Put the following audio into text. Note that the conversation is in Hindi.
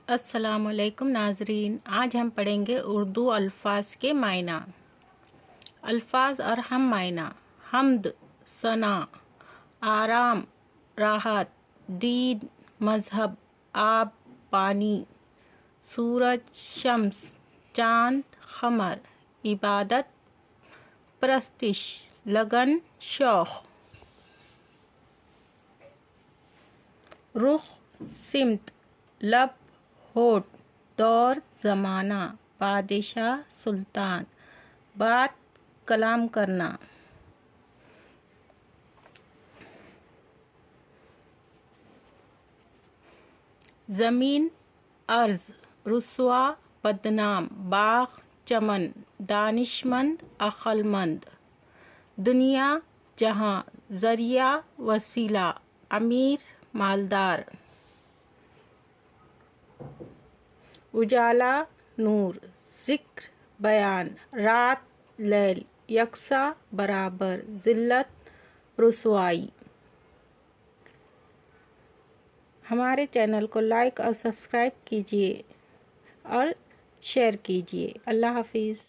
अस्सलामुअलैकुम नाजरीन, आज हम पढ़ेंगे उर्दू अल्फाज के मायना। अल्फाज और हम मायना: हम्द, सना, आराम, राहत, दीन, मजहब, आब, पानी, सूरज, शम्स, चांद, खमर, इबादत, परस्तिश, लगन, शौक, रुख, सिमत, लब, होठ, दौर, ज़माना, बादशाह, सुल्तान, बात, कलाम करना। ज़मीन, अर्ज़, रुस्वा, बदनाम, बाग, चमन, दानिशमंद, अक्लमंद। दुनिया, जहां, ज़रिया, वसीला, अमीर, मालदार। उजाला, नूर, ज़िक्र, बयान, रात, लैल, यकसा, बराबर, ज़िल्लत, रुसवाई। हमारे चैनल को लाइक और सब्सक्राइब कीजिए और शेयर कीजिए। अल्लाह हाफिज़।